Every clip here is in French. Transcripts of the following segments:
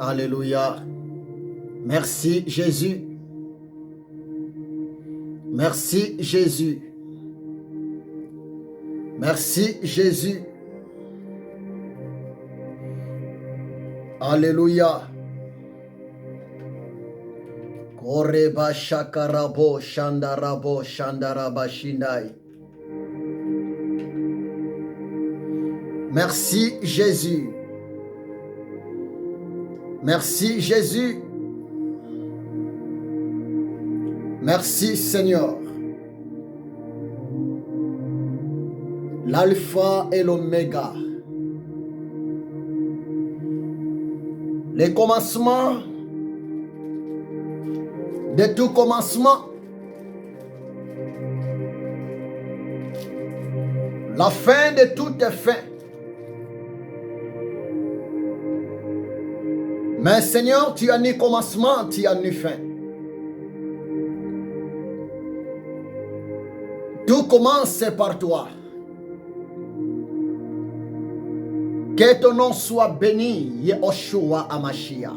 Alléluia. Merci Jésus. Merci Jésus. Merci Jésus. Alléluia. Koreba shakarabo shandarabo shandaraba shindai. Merci Jésus. Merci Jésus. Merci Seigneur. L'alpha et l'oméga. Les commencements de tout commencement. La fin de toute fin. Mais Seigneur, tu as ni commencement, tu as ni fin. Tout commence par toi. Que ton nom soit béni, Yehoshua Hamashiach.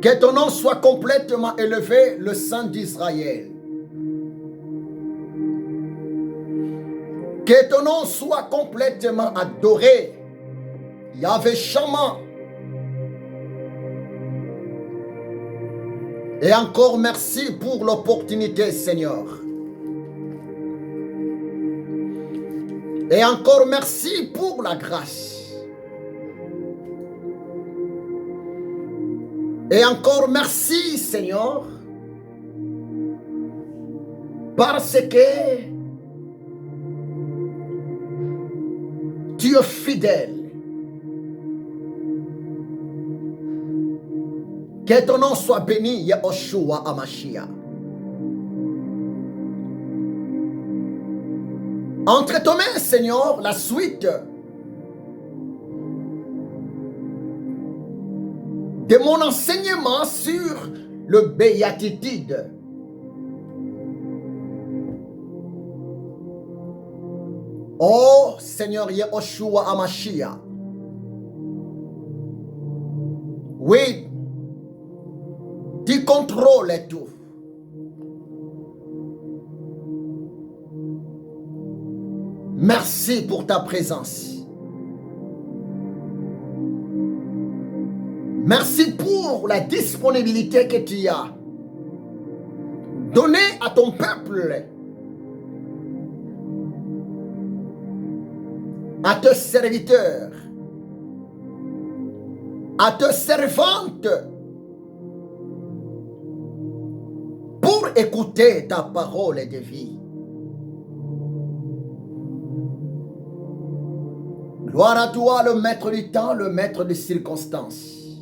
Que ton nom soit complètement élevé, le Saint d'Israël. Que ton nom soit complètement adoré, Yahvé Shammah. Et encore merci pour l'opportunité, Seigneur. Et encore merci pour la grâce. Et encore merci, Seigneur, parce que tu es fidèle. Que ton nom soit béni, Yehoshua Hamashiach. Entre tes mains, Seigneur, la suite de mon enseignement sur le béatitude. Oh Seigneur Yehoshua Hamashiach. Oui, tu contrôles tout. Merci pour ta présence. Merci pour la disponibilité que tu as donnée à ton peuple, à tes serviteurs, à tes servantes, pour écouter ta parole de vie. Gloire à toi, le maître du temps, le maître des circonstances.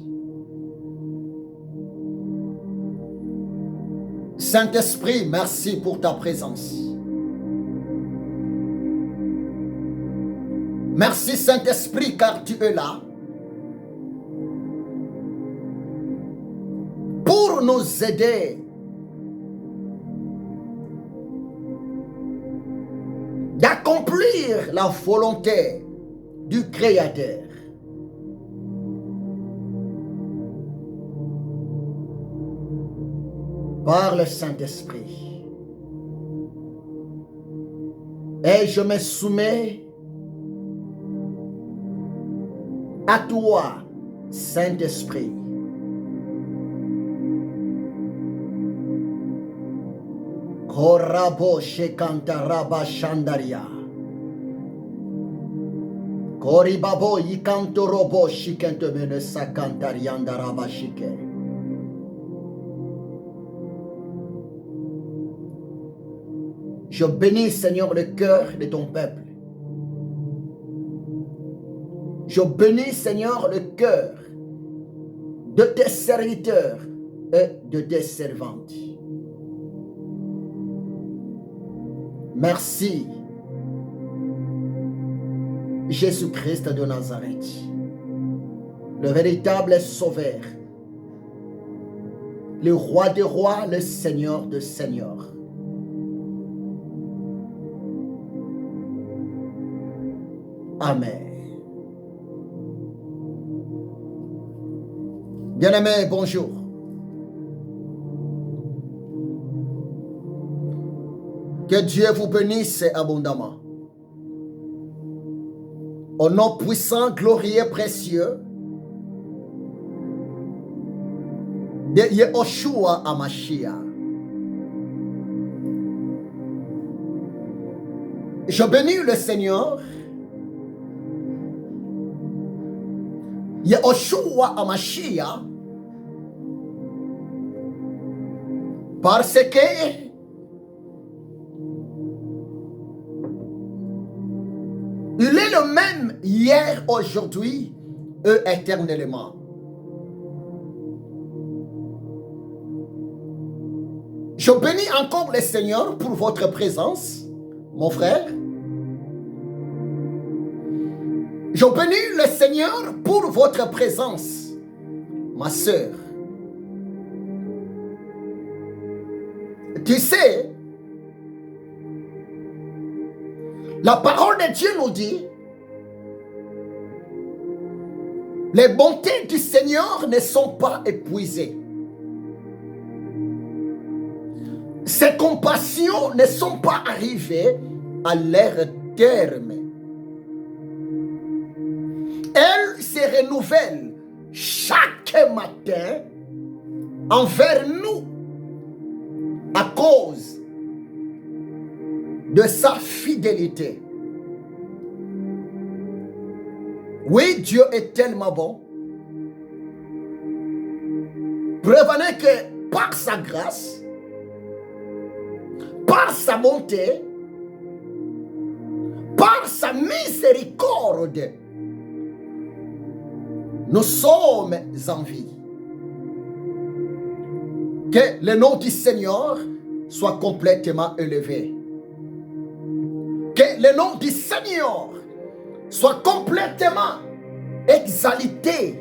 Saint-Esprit, merci pour ta présence. Merci Saint-Esprit, car tu es là pour nous aider d'accomplir la volonté du Créateur. Par le Saint-Esprit. Et je me soumets à toi, Saint-Esprit. Korabo shekantaraba shandaria. Koribabo yikantorobo shikentemene sakantariandaraba shike. Je bénis, Seigneur, le cœur de ton peuple. Je bénis, Seigneur, le cœur de tes serviteurs et de tes servantes. Merci, Jésus-Christ de Nazareth, le véritable Sauveur, le Roi des rois, le Seigneur des seigneurs. Amen. Bien-aimés, bonjour. Que Dieu vous bénisse abondamment. Au nom puissant, glorieux, précieux de Yehoshua HaMashiach. Je bénis le Seigneur, Yehoshua HaMashiach, parce que il est le même hier, aujourd'hui et éternellement. Je bénis encore le Seigneur pour votre présence, mon frère. Je bénis le Seigneur pour votre présence, ma sœur. Tu sais, la parole de Dieu nous dit, les bontés du Seigneur ne sont pas épuisées. Ses compassions ne sont pas arrivées à leur terme. Elles se renouvellent chaque matin envers nous à cause de sa fidélité. Oui, Dieu est tellement bon. Prévenez que par sa grâce, par sa bonté, par sa miséricorde, nous sommes en vie. Que le nom du Seigneur soit complètement élevé. Que le nom du Seigneur soit complètement exalté.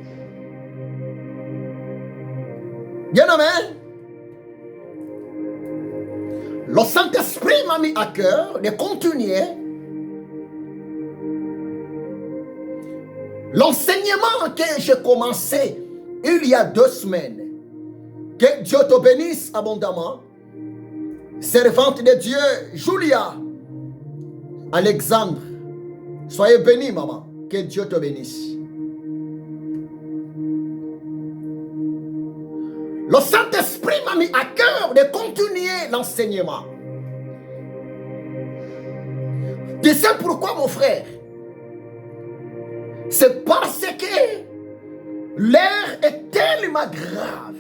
Bien-aimé, le Saint-Esprit m'a mis à cœur de continuer l'enseignement que j'ai commencé il y a 2 semaines. Que Dieu te bénisse abondamment. Servante de Dieu, Julia, Alexandre, soyez bénis, maman. Que Dieu te bénisse. Le Saint-Esprit m'a mis à cœur de continuer l'enseignement. Tu sais pourquoi, mon frère? C'est parce que l'air est tellement grave.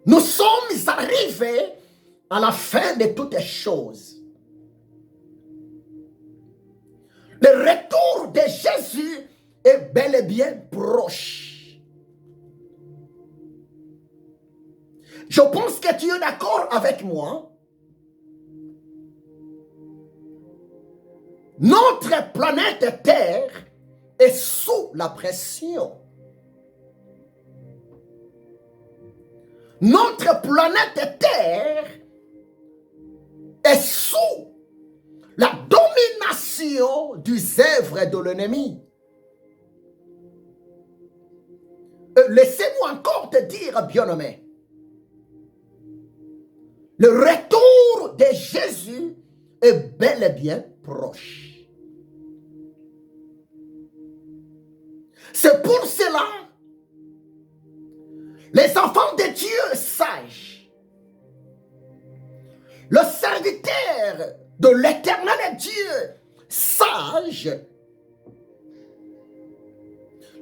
Nous sommes arrivés à la fin de toutes choses. Le retour de Jésus est bel et bien proche. Je pense que tu es d'accord avec moi. Notre planète Terre est sous la pression. Notre planète Terre est sous la domination des œuvres de l'ennemi. Laissez-moi encore te dire, bien-aimé, le retour de Jésus est bel et bien proche. C'est pour cela, les enfants de Dieu sages, le serviteur de l'éternel Dieu sage,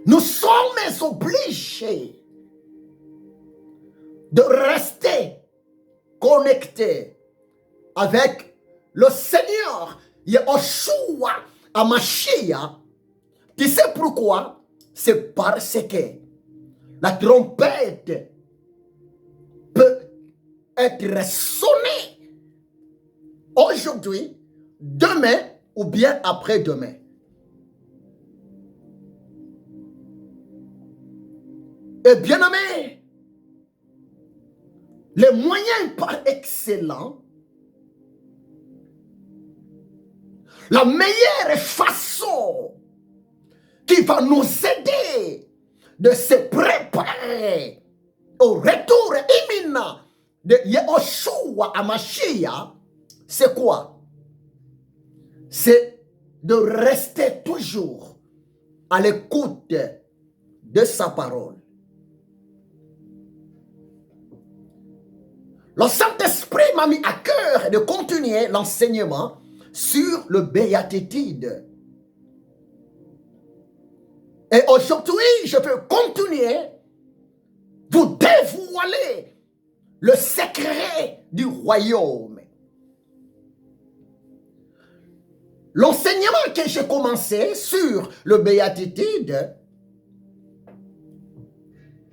nous sommes obligés de rester connectés avec le Seigneur Yehoshua HaMashiach. Tu sais pourquoi? C'est parce que la trompette peut être sonnée aujourd'hui, demain ou bien après-demain. Et bien aimé, les moyens par excellence, la meilleure façon qui va nous aider de se préparer au retour imminent de Yahushua HaMashiach, c'est quoi? C'est de rester toujours à l'écoute de sa parole. Le Saint-Esprit m'a mis à cœur de continuer l'enseignement sur le béatitude. Et aujourd'hui, je peux continuer, vous dévoiler le secret du royaume. L'enseignement que j'ai commencé sur le béatitude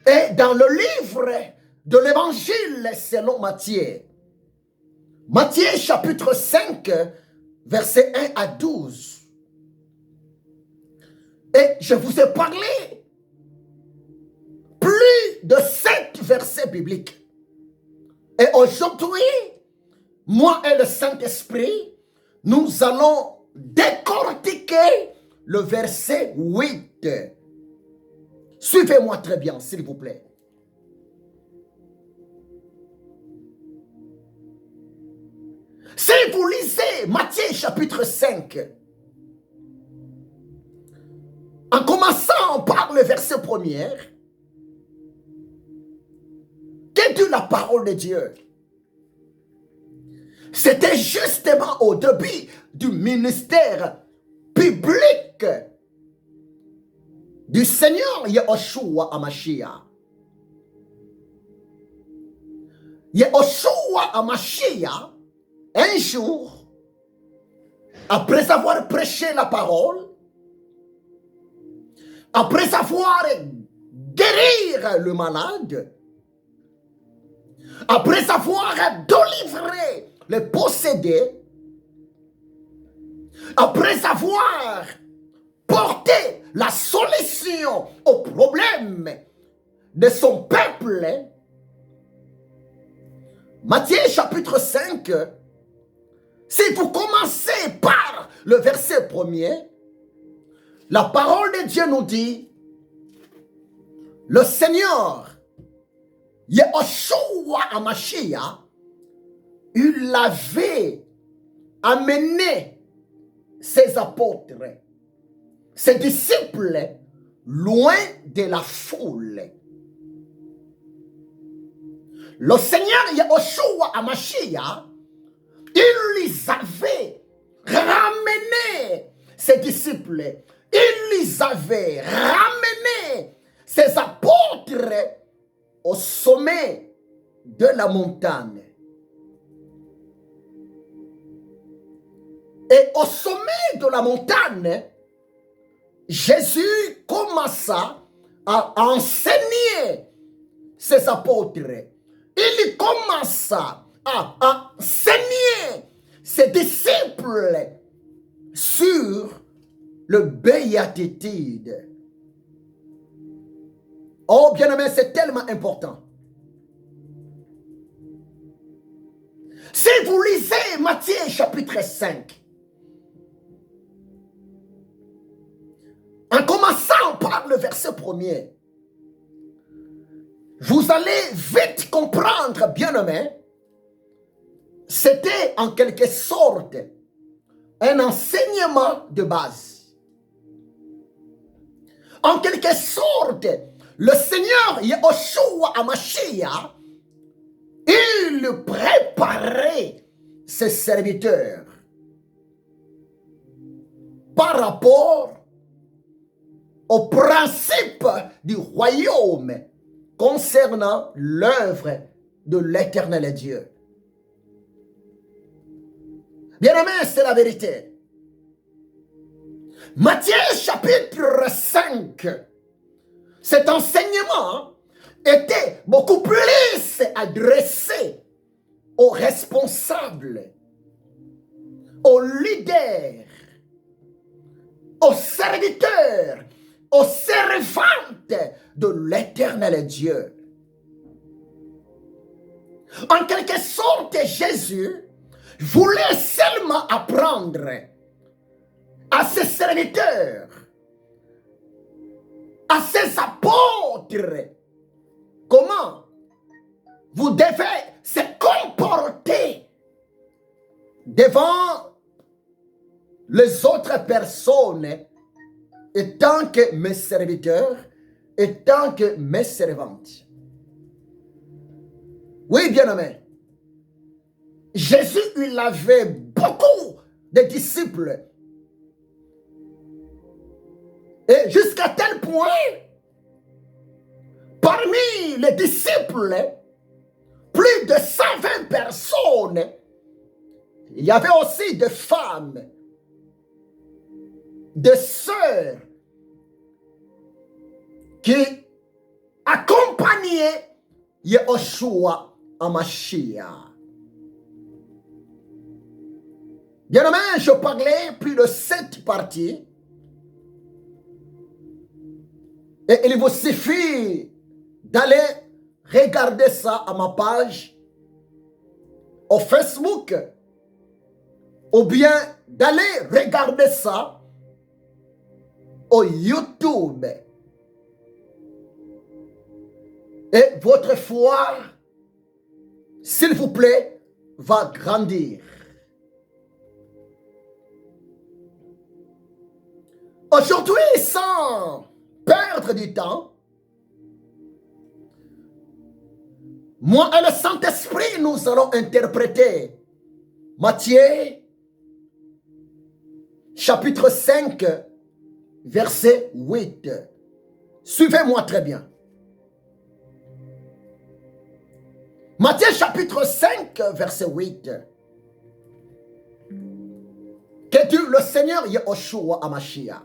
est dans le livre de l'évangile selon Matthieu. Matthieu chapitre 5, versets 1 à 12. Et je vous ai parlé plus de 7 versets bibliques. Et aujourd'hui, moi et le Saint-Esprit, nous allons décortiquer le verset 8. Suivez-moi très bien, s'il vous plaît. Si vous lisez Matthieu chapitre 5, en commençant par le verset 1er, qu'est dit la parole de Dieu? C'était justement au début du ministère public du Seigneur Yahushua HaMashiach. Yahushua HaMashiach, un jour, après avoir prêché la parole, après avoir guéri le malade, après avoir délivré les possédés, après avoir porté la solution au problème de son peuple, Matthieu chapitre 5, si vous commencez par le verset 1er, la parole de Dieu nous dit, le Seigneur, Yahushua HaMashiach, il avait amené ses apôtres, ses disciples, loin de la foule. Le Seigneur Yahushua HaMashiach, il les avait ramenés, ses disciples, il les avait ramenés, ses apôtres, au sommet de la montagne. Et au sommet de la montagne, Jésus commença à enseigner ses apôtres. Il commença à enseigner ses disciples sur le béatitude. Oh, bien-aimé, c'est tellement important. Si vous lisez Matthieu chapitre 5, en commençant par le verset 1er, vous allez vite comprendre, bien-aimé, c'était en quelque sorte un enseignement de base. En quelque sorte, le Seigneur Yahushua HaMashiach, il préparait ses serviteurs par rapport au principe du royaume concernant l'œuvre de l'Éternel Dieu. Bien-aimé, c'est la vérité. Matthieu chapitre 5, cet enseignement était beaucoup plus adressé aux responsables, aux leaders, aux serviteurs, aux servantes de l'Éternel Dieu. En quelque sorte, Jésus voulait seulement apprendre à ses serviteurs à ses apôtres comment vous devez se comporter devant les autres personnes et tant que mes serviteurs et tant que mes servantes. Oui, bien-aimé. Jésus, il avait beaucoup de disciples. Et jusqu'à tel point, parmi les disciples, plus de 120 personnes, il y avait aussi des femmes, des sœurs qui accompagnaient Yehoshua Hamashiach. Bien-aimé, je parlais plus de 7 parties. Et il vous suffit d'aller regarder ça à ma page au Facebook ou bien d'aller regarder ça au YouTube. Et votre foi, s'il vous plaît, va grandir. Aujourd'hui, sans perdre du temps, moi et le Saint-Esprit, nous allons interpréter Matthieu, chapitre 5, verset 8. Suivez-moi très bien. Matthieu, chapitre 5, verset 8. Que Dieu, le Seigneur Yehoshua Hamashiach.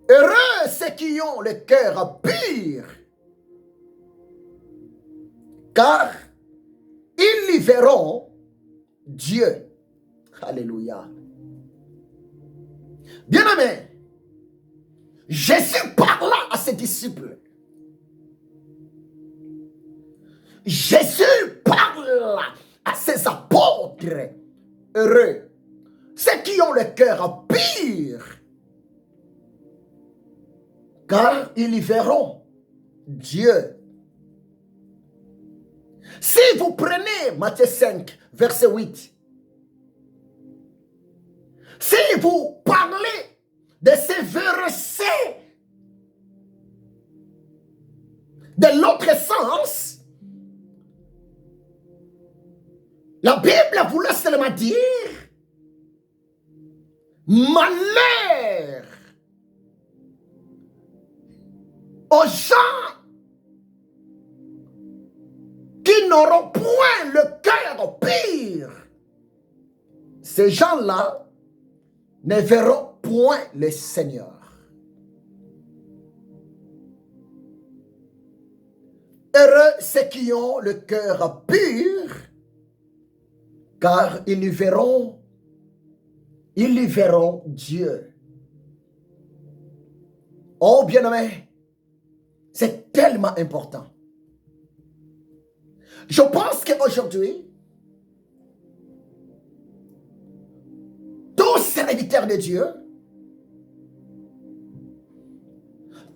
Heureux ceux qui ont le cœur pur, car ils y verront Dieu. Alléluia. Bien-aimé, Jésus parla à ses disciples. Jésus parle à ses apôtres. Heureux ceux qui ont le cœur pur, car ils y verront Dieu. Si vous prenez Matthieu 5, verset 8, si vous parlez de ces versets de l'autre sens, la Bible vous laisse seulement dire malheur aux gens qui n'auront point le cœur pur. Ces gens-là ne verront point le Seigneur. Heureux ceux qui ont le cœur pur, car ils y verront Dieu. Oh bien-aimé, c'est tellement important. Je pense qu'aujourd'hui, tous serviteurs de Dieu,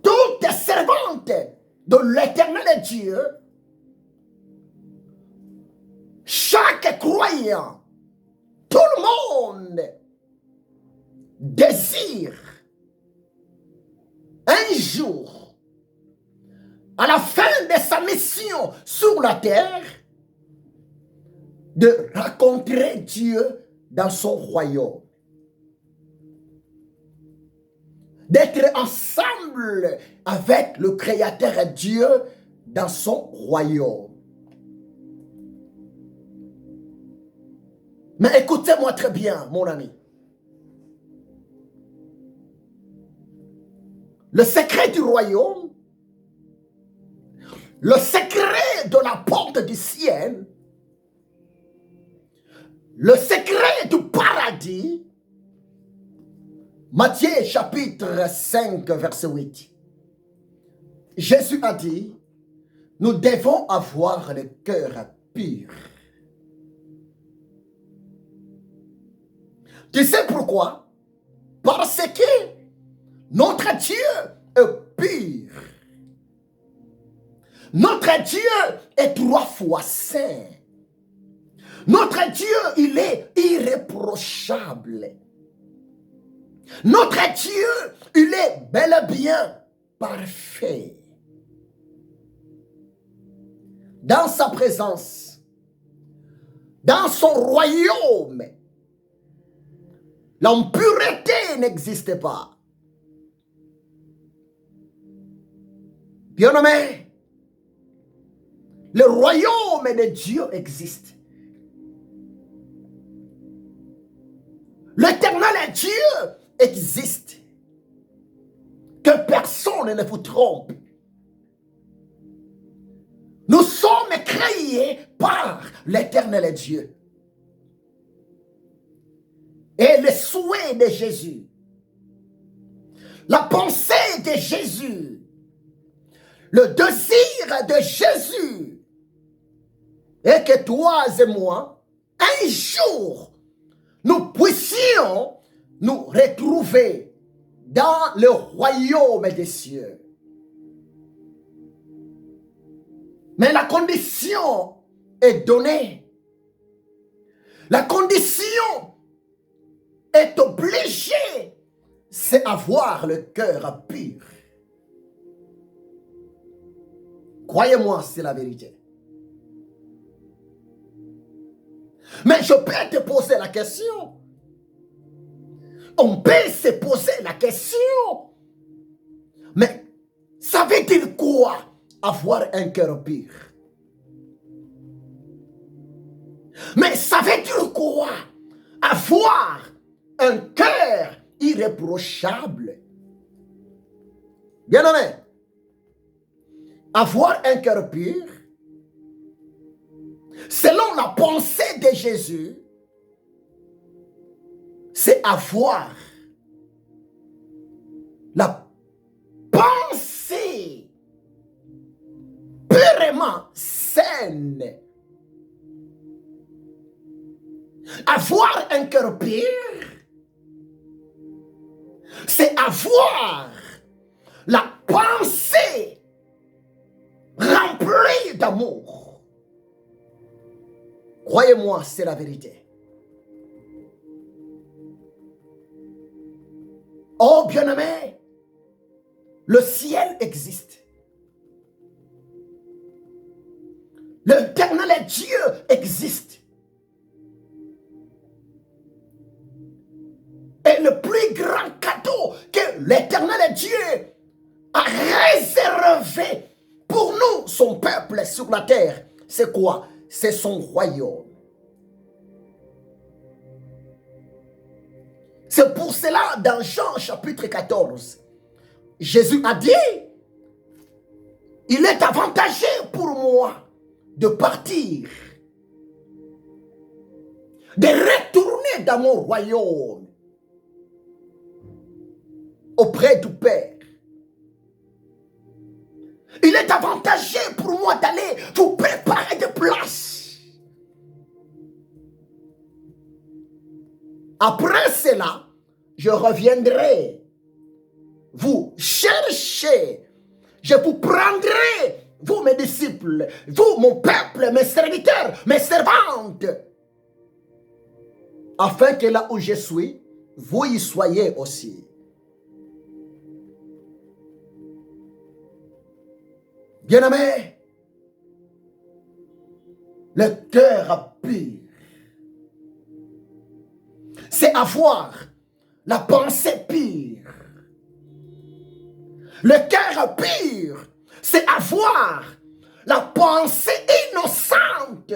toutes servantes de l'éternel Dieu, chaque croyant, tout le monde désire un jour, à la fin de sa mission sur la terre, de rencontrer Dieu dans son royaume. D'être ensemble avec le Créateur Dieu dans son royaume. Mais écoutez-moi très bien, mon ami. Le secret du royaume, le secret de la porte du ciel, le secret du paradis, Matthieu chapitre 5 verset 8. Jésus a dit, nous devons avoir le cœur pur. Tu sais pourquoi? Parce que notre Dieu est pur. Notre Dieu est 3 fois saint. Notre Dieu, il est irréprochable. Notre Dieu, il est bel et bien parfait. Dans sa présence, dans son royaume, l'impureté n'existe pas. Bien-aimé, le royaume de Dieu existe. L'éternel Dieu existe. Que personne ne vous trompe. Nous sommes créés par l'éternel Dieu. Et le souhait de Jésus, la pensée de Jésus, le désir de Jésus est que toi et moi, un jour, nous puissions nous retrouver dans le royaume des cieux. Mais la condition est donnée. La condition est obligée, c'est avoir le cœur pur. Croyez-moi, c'est la vérité. Mais je peux te poser la question. On peut se poser la question. Mais ça veut dire quoi, avoir un cœur pur? Mais ça veut dire quoi, avoir un cœur irréprochable? Bien-aimé, avoir un cœur pur, selon la pensée de Jésus, c'est avoir la pensée purement saine. Avoir un cœur pur, c'est avoir la pensée remplie d'amour. Croyez-moi, c'est la vérité. Oh bien-aimé, le ciel existe. L'éternel Dieu existe. Et le plus grand cadeau que l'éternel Dieu a réservé pour nous, son peuple sur la terre, c'est quoi? C'est son royaume. C'est pour cela, dans Jean chapitre 14, Jésus a dit, il est avantageux pour moi de partir, de retourner dans mon royaume, auprès du Père. Il est avantageux pour moi d'aller vous préparer des places. Après cela, je reviendrai vous chercher. Je vous prendrai, vous mes disciples, vous mon peuple, mes serviteurs, mes servantes, afin que là où je suis, vous y soyez aussi. Bien-aimé, le cœur pur, c'est avoir la pensée pure. Le cœur pur, c'est avoir la pensée innocente,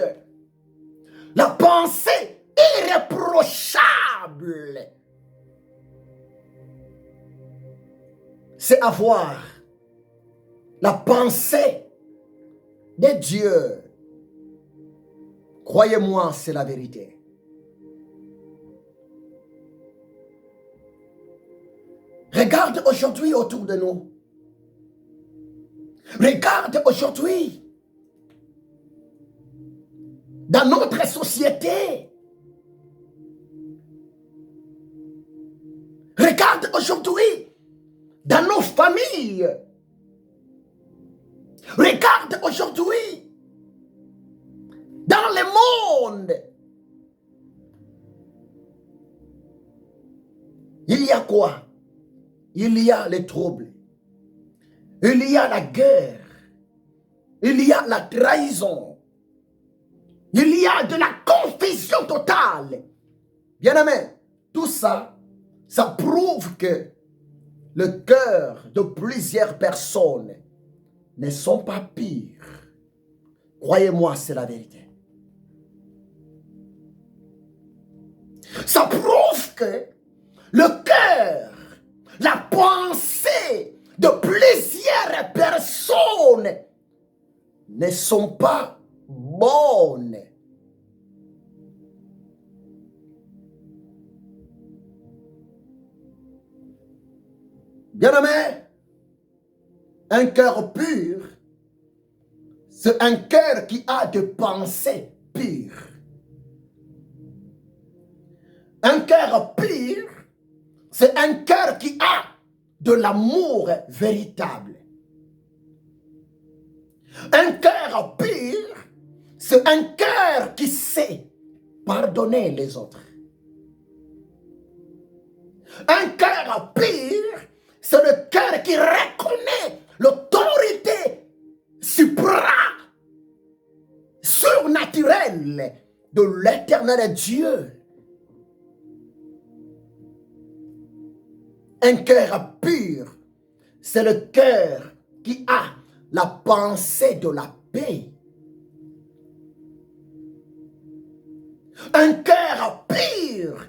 la pensée irréprochable. C'est avoir la pensée de Dieu. Croyez-moi, c'est la vérité. Regarde aujourd'hui autour de nous. Regarde aujourd'hui dans notre société. Regarde aujourd'hui dans nos familles. Regarde aujourd'hui dans le monde. Il y a quoi? Il y a les troubles. Il y a la guerre. Il y a la trahison. Il y a de la confusion totale. Bien-aimé, tout ça, ça prouve que le cœur de plusieurs personnes ne sont pas purs. Croyez-moi, c'est la vérité. Ça prouve que le cœur, la pensée de plusieurs personnes ne sont pas bonnes. Bien-aimé, un cœur pur, c'est un cœur qui a des pensées pures. Un cœur pur, c'est un cœur qui a de l'amour véritable. Un cœur pur, c'est un cœur qui sait pardonner les autres. Un cœur pur, c'est le cœur qui reconnaît l'autorité surnaturelle de l'éternel Dieu. Un cœur pur, c'est le cœur qui a la pensée de la paix. Un cœur pur,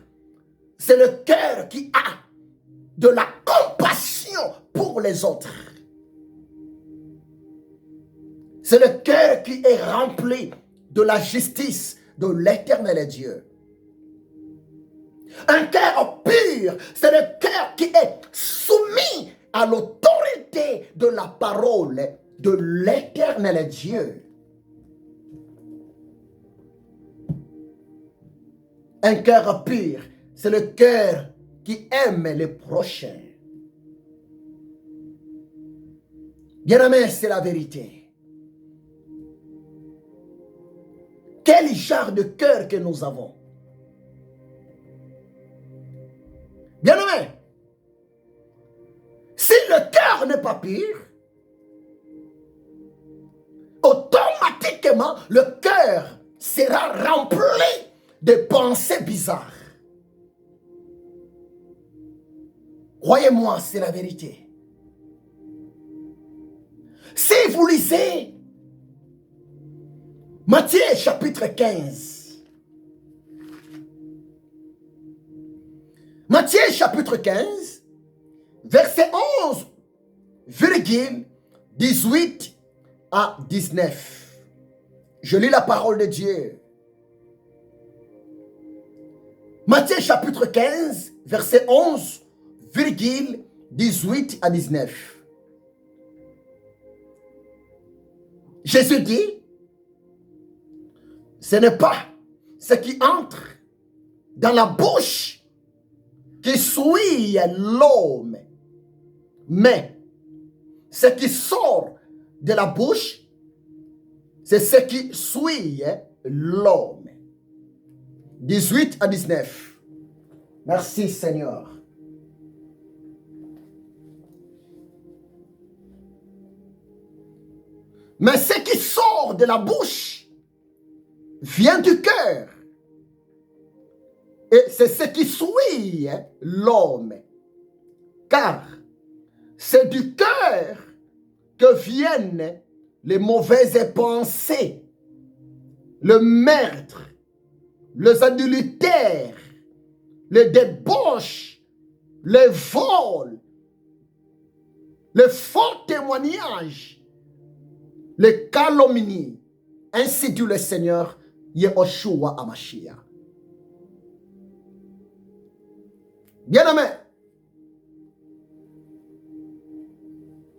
c'est le cœur qui a de la compassion pour les autres. C'est le cœur qui est rempli de la justice de l'éternel Dieu. Un cœur pur, c'est le cœur qui est soumis à l'autorité de la parole de l'éternel Dieu. Un cœur pur, c'est le cœur qui aime les prochains. Bien-aimé, c'est la vérité. Quel genre de cœur que nous avons? Bien-aimé, si le cœur n'est pas pur, automatiquement le cœur sera rempli de pensées bizarres. Croyez-moi, c'est la vérité. Si vous lisez Matthieu chapitre 15, Matthieu chapitre 15, verset 11, virgule 18 à 19. Je lis la parole de Dieu. Matthieu chapitre 15, verset 11, virgule 18 à 19. Jésus dit, ce n'est pas ce qui entre dans la bouche qui souille l'homme, mais ce qui sort de la bouche, c'est ce qui souille l'homme. 18 à 19. Merci Seigneur. Mais ce qui sort de la bouche vient du cœur. Et c'est ce qui souille l'homme. Car c'est du cœur que viennent les mauvaises pensées, le meurtre, les adultères, les débauches, les vols, les faux témoignages, les calomnies. Ainsi dit le Seigneur, Yehoshua Hamashiach. Bien-aimé,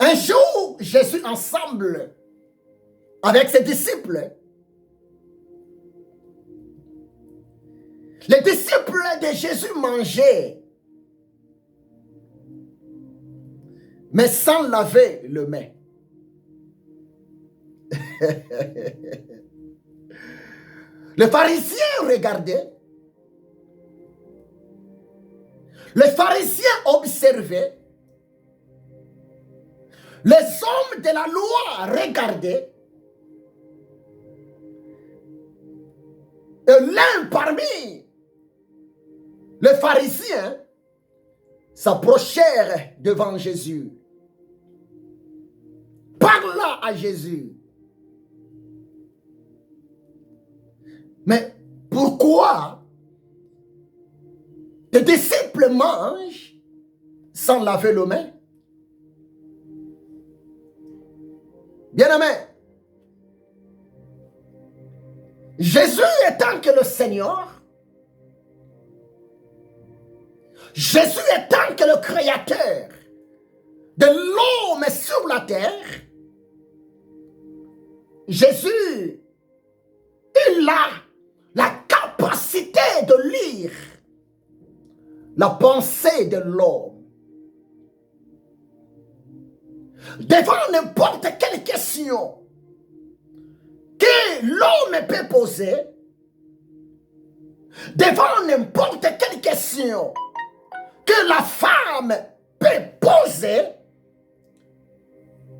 un jour, Jésus ensemble avec ses disciples, les disciples de Jésus mangeaient. mais sans laver les mains. Les pharisiens regardaient. Les pharisiens observaient. Les hommes de la loi regardaient. Et l'un parmi les pharisiens s'approchèrent devant Jésus. Parla à Jésus. Mais pourquoi tes disciples mangent sans laver les mains? Bien-aimé, Jésus étant que le Seigneur, Jésus étant que le Créateur de l'homme sur la terre, Jésus, il a la capacité de lire la pensée de l'homme. Devant n'importe quelle question que l'homme peut poser, devant n'importe quelle question que la femme peut poser,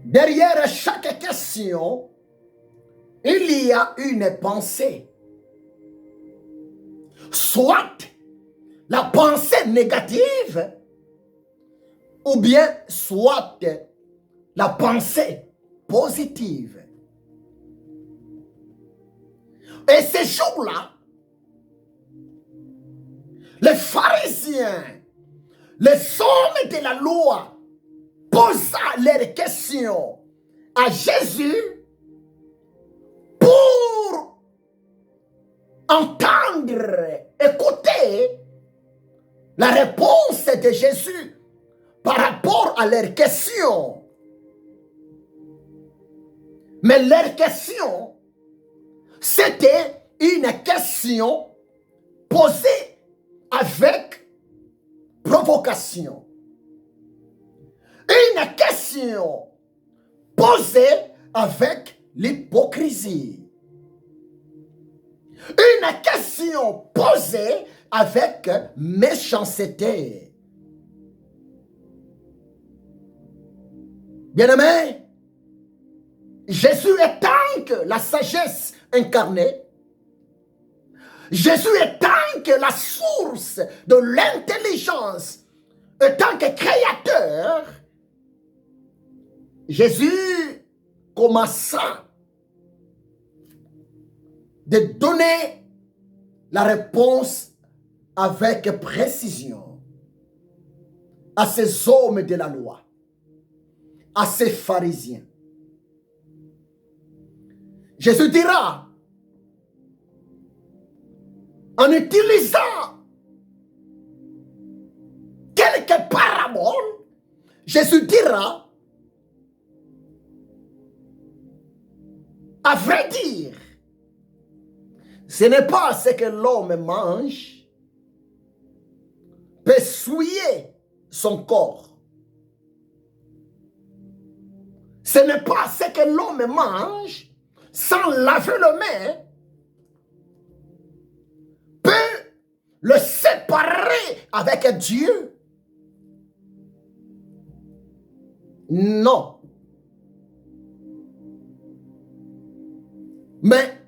derrière chaque question, il y a une pensée. Soit la pensée négative, ou bien soit la pensée positive. Et ces jours-là, les pharisiens, les hommes de la loi, posa leurs questions à Jésus pour entendre, écouter la réponse de Jésus par rapport à leurs questions. Mais leur question, c'était une question posée avec provocation. Une question posée avec l'hypocrisie. Une question posée avec méchanceté. Bien-aimé, Jésus étant que la sagesse incarnée, Jésus étant que la source de l'intelligence, étant que créateur, Jésus commença de donner la réponse avec précision à ces hommes de la loi, à ces pharisiens. Jésus dira, en utilisant quelques paraboles, Jésus dira, à vrai dire, ce n'est pas ce que l'homme mange peut souiller son corps. Ce n'est pas ce que l'homme mange sans laver les mains peut le séparer avec Dieu. Non. Mais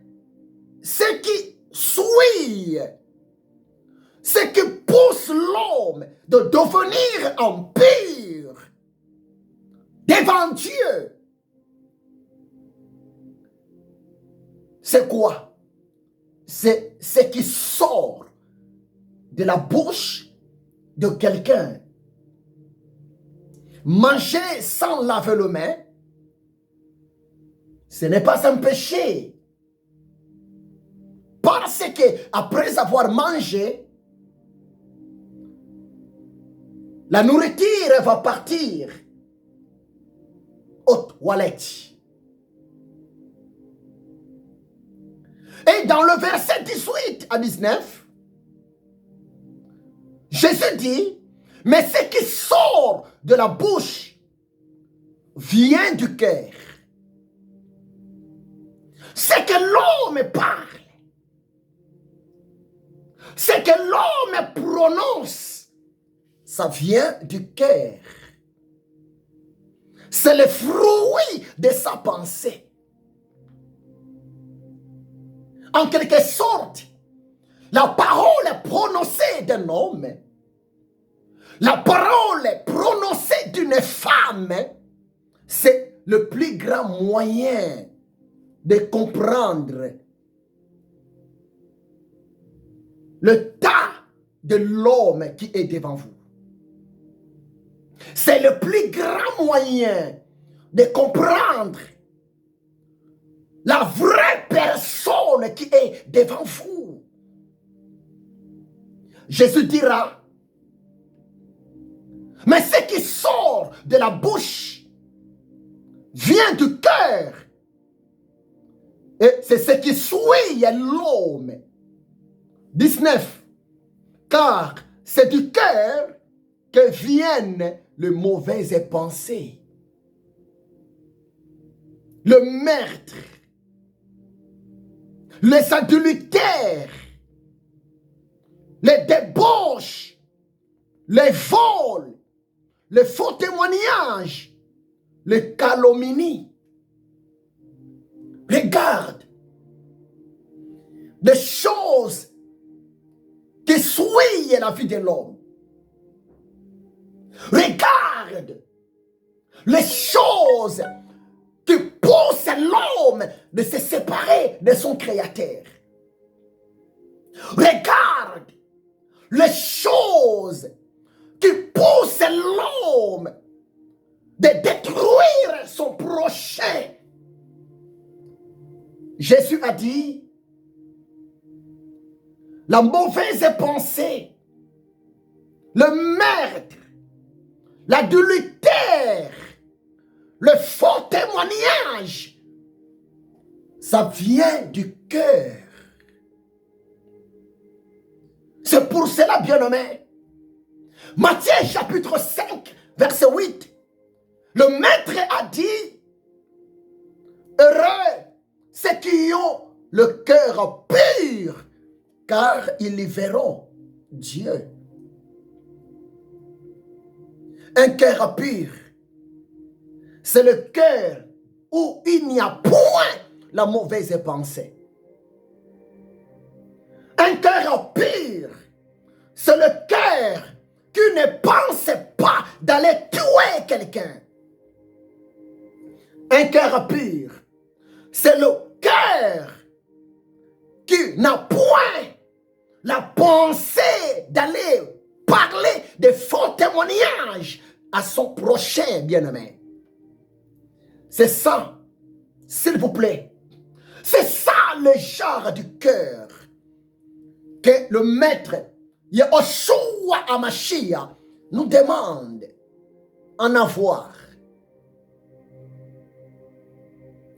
ce qui souille, ce qui pousse l'homme de devenir impur devant Dieu, c'est quoi? C'est ce qui sort de la bouche de quelqu'un. Manger sans laver les mains, ce n'est pas un péché. Parce que après avoir mangé, la nourriture va partir aux toilettes. Et dans le verset 18 à 19, Jésus dit, mais ce qui sort de la bouche vient du cœur. Ce que l'homme parle, ce que l'homme prononce, ça vient du cœur. C'est le fruit de sa pensée. En quelque sorte, la parole prononcée d'un homme, la parole prononcée d'une femme, c'est le plus grand moyen de comprendre le tas de l'homme qui est devant vous. C'est le plus grand moyen de comprendre la vraie personne qui est devant vous. Jésus dira, mais ce qui sort de la bouche vient du cœur. Et c'est ce qui souille l'homme. 19. Car c'est du cœur que viennent les mauvaises pensées, le meurtre, les adultères, les débauches, les vols, les faux témoignages, les calomnies. Regarde, des choses qui souillent la vie de l'homme. Regarde les choses qui poussent l'homme de se séparer de son Créateur. Regarde les choses qui poussent l'homme de détruire son prochain. Jésus a dit, la mauvaise pensée, le meurtre, l'adultère, le faux témoignage, ça vient du cœur. C'est pour cela, bien-aimé, Matthieu chapitre 5, verset 8, le maître a dit, heureux ceux qui ont le cœur pur, car ils y verront Dieu. Un cœur pur, c'est le cœur où il n'y a point la mauvaise pensée. Un cœur pur, c'est le cœur qui ne pense pas d'aller tuer quelqu'un. Un cœur pur, c'est le cœur qui n'a point la pensée d'aller parler de faux témoignages à son prochain bien-aimé. C'est ça, s'il vous plaît. C'est ça le genre du cœur que le maître Yahushua HaMashiach nous demande en avoir.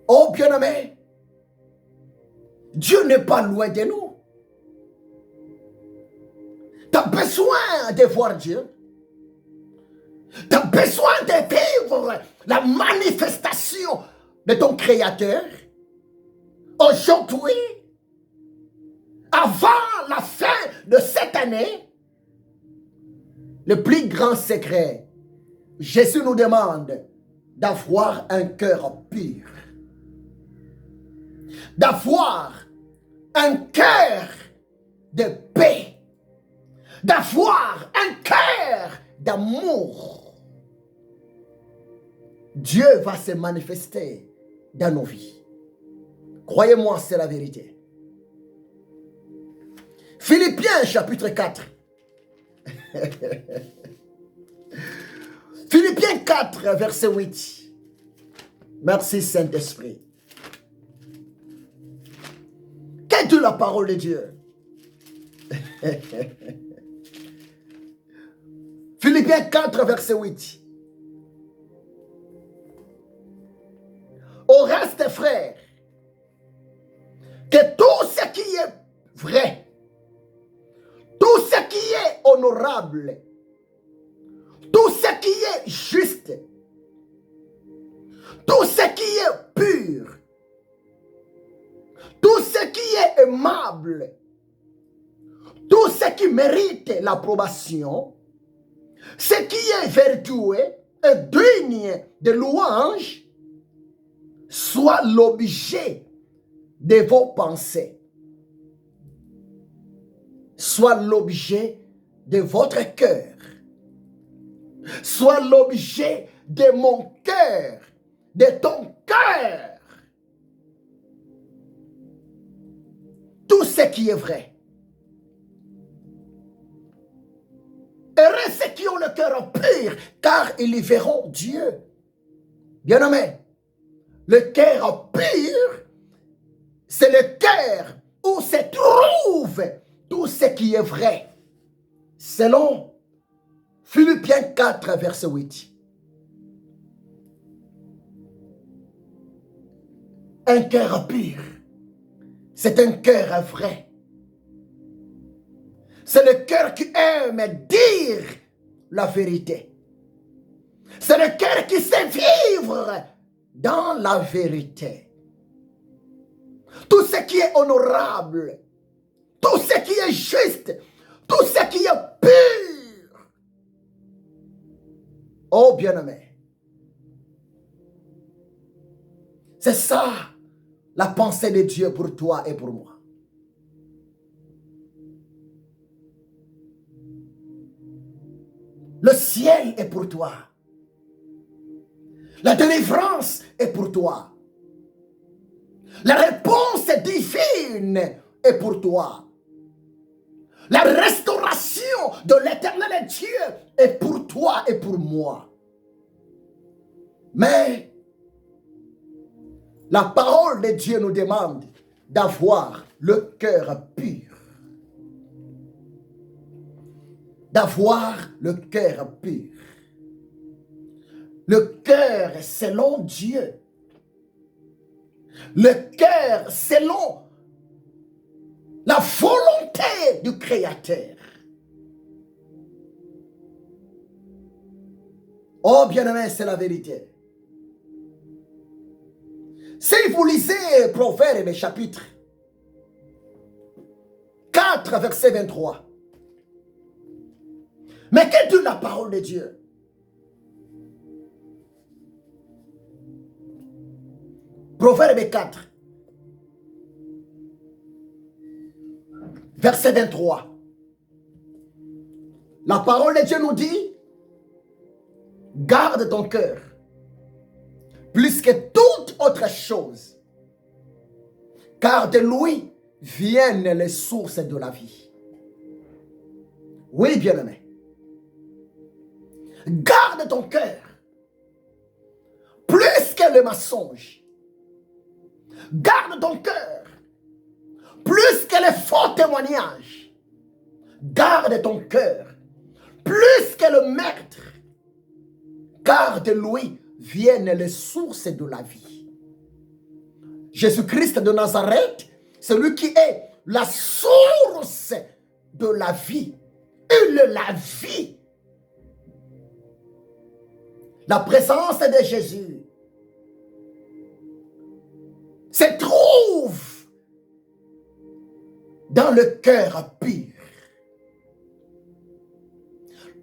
Oh bien-aimé, Dieu n'est pas loin de nous. Tu as besoin de voir Dieu. Tu as besoin de vivre la manifestation de ton Créateur. Aujourd'hui, avant la fin de cette année, le plus grand secret, Jésus nous demande d'avoir un cœur pur. D'avoir un cœur de paix. D'avoir un cœur d'amour. Dieu va se manifester dans nos vies. Croyez-moi, c'est la vérité. Philippiens chapitre 4. Philippiens 4, verset 8. Merci Saint-Esprit. Qu'est de la parole de Dieu? Philippiens 4, verset 8. Au reste, frères, que tout ce qui est vrai, tout ce qui est honorable, tout ce qui est juste, tout ce qui est pur, tout ce qui est aimable, tout ce qui mérite l'approbation, ce qui est vertueux et digne de louange, soit l'objet de vos pensées, soit l'objet de votre cœur, soit l'objet de mon cœur, de ton cœur. Tout ce qui est vrai. Heureux ceux qui ont le cœur pur, car ils y verront Dieu. Bien-aimé, le cœur pur, c'est le cœur où se trouve tout ce qui est vrai. Selon Philippiens 4, verset 8. Un cœur pur, c'est un cœur vrai. C'est le cœur qui aime dire la vérité. C'est le cœur qui sait vivre dans la vérité. Tout ce qui est honorable, tout ce qui est juste, tout ce qui est pur. Oh bien-aimé, c'est ça la pensée de Dieu pour toi et pour moi. Le ciel est pour toi. La délivrance est pour toi. La réponse divine est pour toi. La restauration de l'éternel Dieu est pour toi et pour moi. Mais la parole de Dieu nous demande d'avoir le cœur pur. D'avoir le cœur pur. Le cœur selon Dieu. Le cœur selon la volonté du Créateur. Oh bien-aimé, c'est la vérité. Si vous lisez Proverbes chapitre 4, verset 23, mais que dit la parole de Dieu? Proverbe 4, verset 23. La parole de Dieu nous dit, garde ton cœur, plus que toute autre chose, car de lui viennent les sources de la vie. Oui, bien-aimé. Garde ton cœur, plus que le mensonge. Garde ton cœur, plus que les faux témoignages. Garde ton cœur, plus que le meurtre, car de lui viennent les sources de la vie. Jésus-Christ de Nazareth, celui qui est la source de la vie. Il est la vie. La présence de Jésus se trouve dans le cœur pur.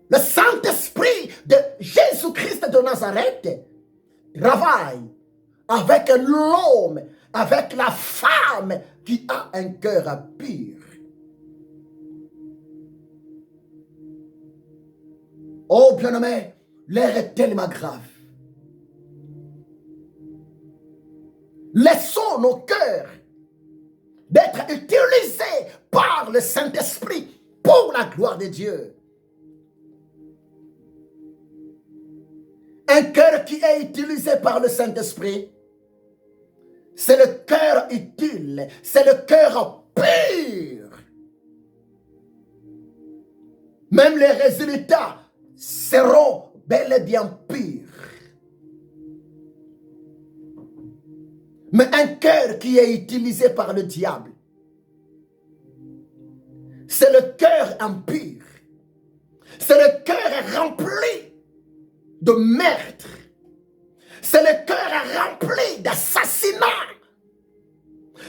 Le Saint-Esprit de Jésus-Christ de Nazareth travaille avec l'homme, avec la femme qui a un cœur pur. Oh bien-aimé, l'air est tellement grave. Laissons nos cœurs d'être utilisés par le Saint-Esprit pour la gloire de Dieu. Un cœur qui est utilisé par le Saint-Esprit, c'est le cœur utile, c'est le cœur pur. Même les résultats seront bel et bien purs. Mais un cœur qui est utilisé par le diable, c'est le cœur impur. C'est le cœur rempli de meurtre. C'est le cœur rempli d'assassinats.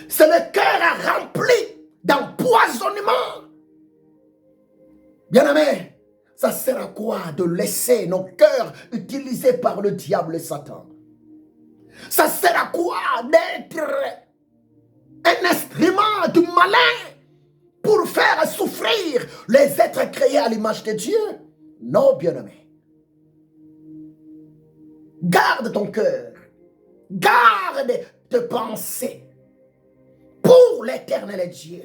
C'est le cœur rempli d'empoisonnement. Bien-aimés, ça sert à quoi de laisser nos cœurs utilisés par le diable et Satan? Ça sert à quoi d'être un instrument du malin pour faire souffrir les êtres créés à l'image de Dieu? Non, bien-aimé. Garde ton cœur. Garde tes pensées pour l'éternel Dieu.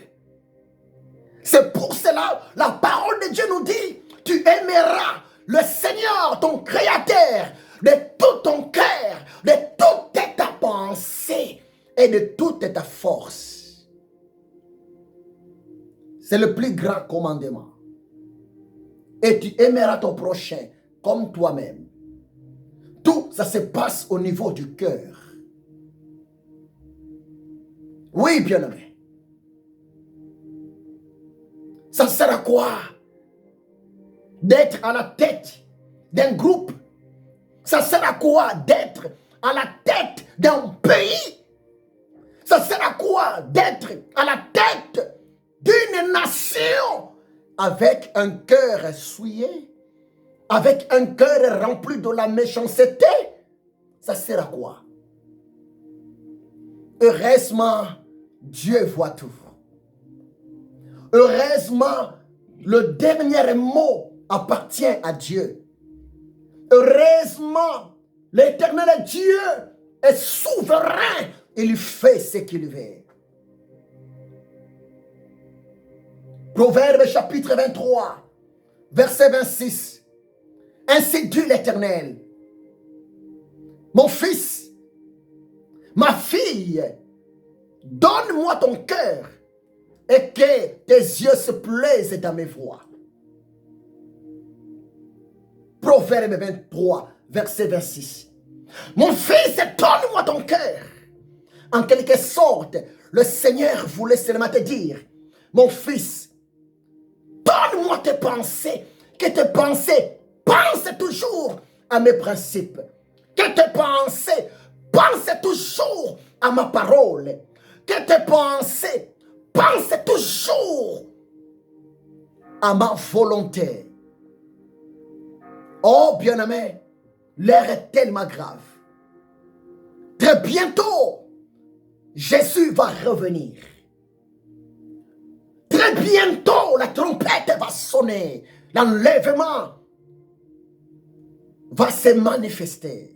C'est pour cela la parole de Dieu nous dit, tu aimeras le Seigneur, ton Créateur, de tout ton cœur, de toute ta pensée et de toute ta force. C'est le plus grand commandement. Et tu aimeras ton prochain comme toi-même. Tout ça se passe au niveau du cœur. Oui, bien-aimé. Ça sert à quoi d'être à la tête d'un groupe? Ça sert à quoi d'être à la tête d'un pays? Ça sert à quoi d'être à la tête d'une nation avec un cœur souillé, avec un cœur rempli de la méchanceté? Ça sert à quoi? Heureusement, Dieu voit tout. Heureusement, le dernier mot appartient à Dieu. Heureusement, l'éternel Dieu est souverain. Il fait ce qu'il veut. Proverbe chapitre 23, verset 26. Ainsi dit l'Éternel, mon fils, ma fille, donne-moi ton cœur et que tes yeux se plaisent dans mes voies. Proverbe 23, verset 26. Mon fils, donne-moi ton cœur. En quelque sorte, le Seigneur voulait seulement te dire, mon fils, donne-moi tes pensées, que tes pensées pensent toujours à mes principes, que tes pensées pensent toujours à ma parole, que tes pensées pensent toujours à ma volonté. Oh bien-aimé, l'heure est tellement grave. Très bientôt, Jésus va revenir. Très bientôt, la trompette va sonner. L'enlèvement va se manifester.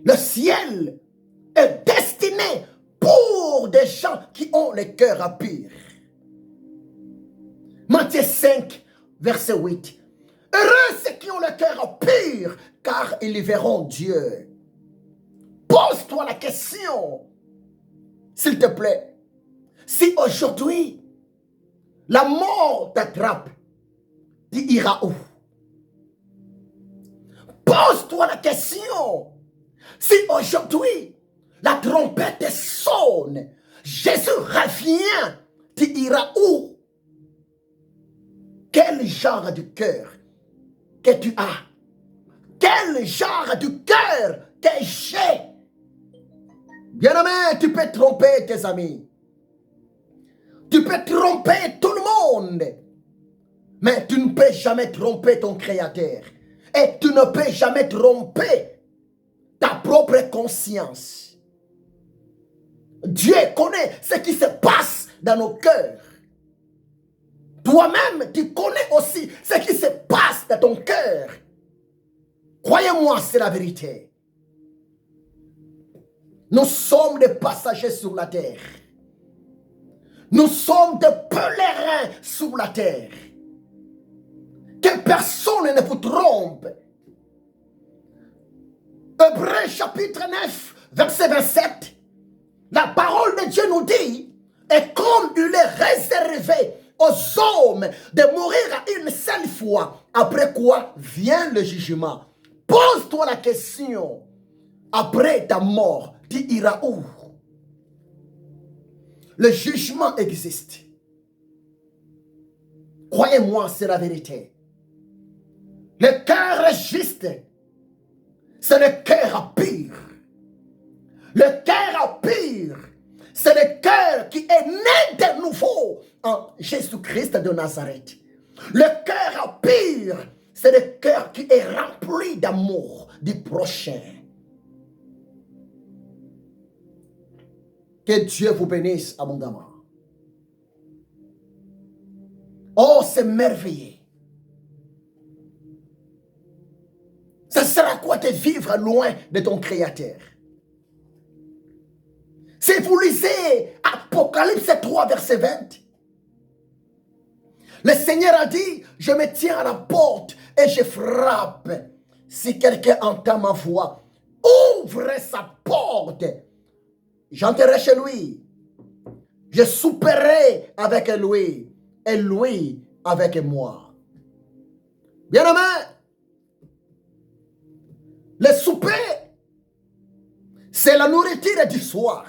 Le ciel est destiné pour des gens qui ont le cœur pur. Matthieu 5, verset 8. Heureux ceux qui ont le cœur pur, car ils verront Dieu. Pose-toi la question, s'il te plaît. Si aujourd'hui, la mort t'attrape, tu iras où? Pose-toi la question. Si aujourd'hui, la trompette sonne, Jésus revient, tu iras où? Quel genre de cœur que tu as? Quel genre de cœur que j'ai? Bien-aimé, tu peux tromper tes amis. Tu peux tromper tout le monde. Mais tu ne peux jamais tromper ton Créateur. Et tu ne peux jamais tromper ta propre conscience. Dieu connaît ce qui se passe dans nos cœurs. Toi-même, tu connais aussi ce qui se passe dans ton cœur. Croyez-moi, c'est la vérité. Nous sommes des passagers sur la terre. Nous sommes des pèlerins sur la terre. Que personne ne vous trompe. Hébreux chapitre 9, verset 27. La parole de Dieu nous dit, et comme il est réservé aux hommes de mourir à une seule fois, après quoi vient le jugement. Pose-toi la question, après ta mort, tu iras où? Le jugement existe. Croyez-moi, c'est la vérité. Le cœur juste c'est le cœur pur. Le cœur pur, c'est le cœur qui est né de nouveau en Jésus-Christ de Nazareth. Le cœur pur, c'est le cœur qui est rempli d'amour du prochain. Que Dieu vous bénisse abondamment. Oh, c'est merveilleux. Ça sert à quoi de vivre loin de ton Créateur? Si vous lisez Apocalypse 3, verset 20, le Seigneur a dit, je me tiens à la porte et je frappe. Si quelqu'un entend ma voix, ouvre sa porte. J'entrerai chez lui. Je souperai avec lui et lui avec moi. Bien-aimé, le souper, c'est la nourriture du soir.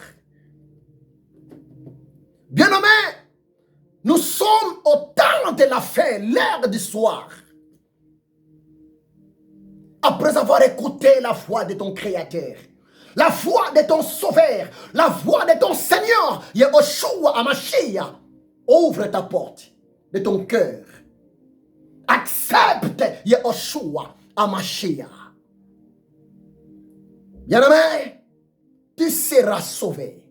Bien-aimé, nous sommes au temps de la fin, l'heure du soir. Après avoir écouté la voix de ton Créateur, la voix de ton Sauveur, la voix de ton Seigneur, Yahushua HaMashiach, ouvre ta porte de ton cœur. Accepte Yahushua HaMashiach. Bien-aimé, tu seras sauvé.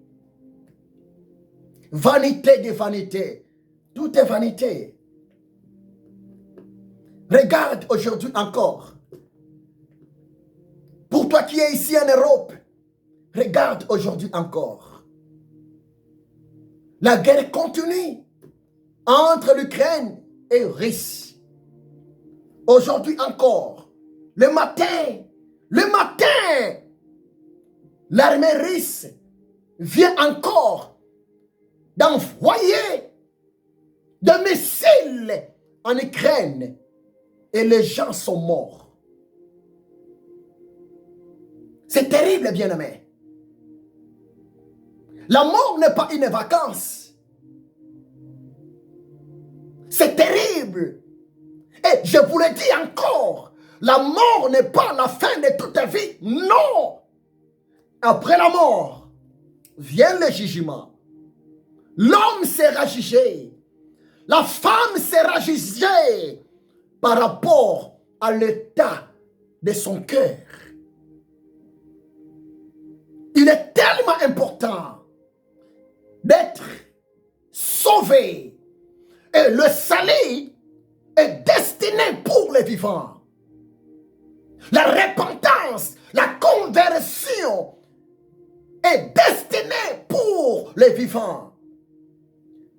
Vanité de vanité, tout est vanité. Regarde aujourd'hui encore. Pour toi qui es ici en Europe, regarde aujourd'hui encore. La guerre continue entre l'Ukraine et Russie. Aujourd'hui encore, le matin, l'armée russe vient encore d'envoyer des missiles en Ukraine et les gens sont morts. C'est terrible, bien-aimé. La mort n'est pas une vacance. C'est terrible. Et je vous le dis encore, la mort n'est pas la fin de toute vie. Non. Après la mort, vient le jugement. L'homme sera jugé. La femme sera jugée par rapport à l'état de son cœur. Il est tellement important d'être sauvé. Et le salut est destiné pour les vivants. La repentance, la conversion est destinée pour les vivants.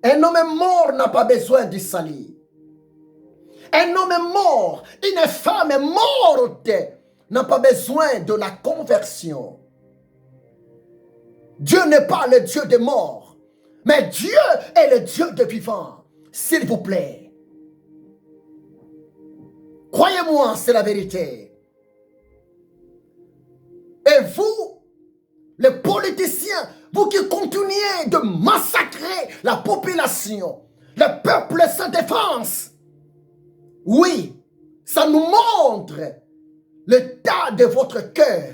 Un homme mort n'a pas besoin du salut. Un homme mort, une femme morte n'a pas besoin de la conversion. Dieu n'est pas le Dieu des morts, mais Dieu est le Dieu des vivants. S'il vous plaît. Croyez-moi, c'est la vérité. Et vous, les politiciens, vous qui continuez de massacrer la population, le peuple sans défense, oui, ça nous montre l'état de votre cœur.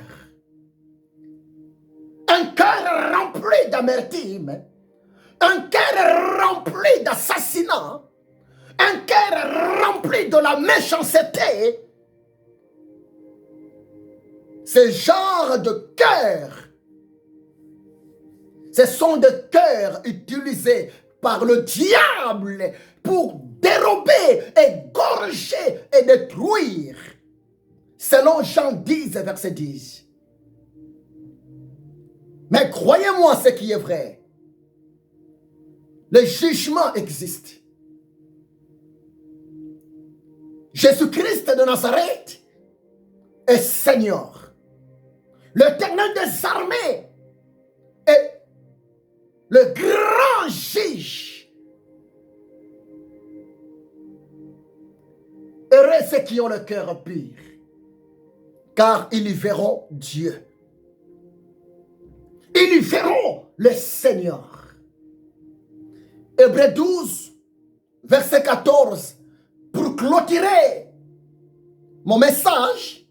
Un cœur rempli d'amertume, un cœur rempli d'assassinat, un cœur rempli de la méchanceté. Ce genre de cœur, ce sont des cœurs utilisés par le diable pour dérober, égorger et détruire. Selon Jean 10, verset 10. Mais croyez-moi ce qui est vrai. Le jugement existe. Jésus-Christ de Nazareth est Seigneur. L'Éternel des armées est le grand juge. Heureux ceux qui ont le cœur pur, car ils y verront Dieu. Ils y verront le Seigneur. Hébreux 12, verset 14, pour clôturer mon message,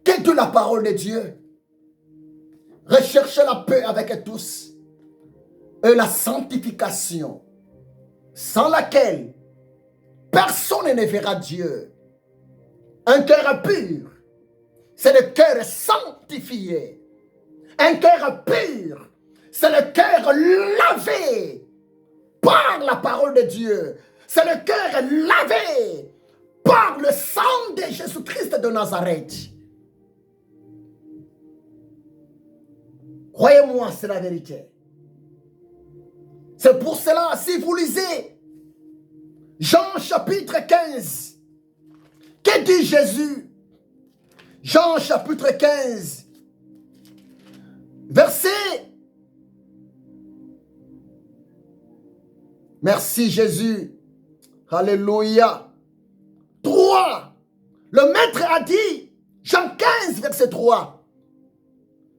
Qu'est de la parole de Dieu? Recherchez la paix avec tous et la sanctification, sans laquelle personne ne verra Dieu. Un cœur pur, c'est le cœur sanctifié. Un cœur pur, c'est le cœur lavé par la parole de Dieu. C'est le cœur lavé par le sang de Jésus-Christ de Nazareth. Croyez-moi, c'est la vérité. C'est pour cela, si vous lisez Jean chapitre 15, que dit Jésus? Jean chapitre 15, verset. Merci Jésus. Alléluia. 3. Le maître a dit, Jean 15, verset 3.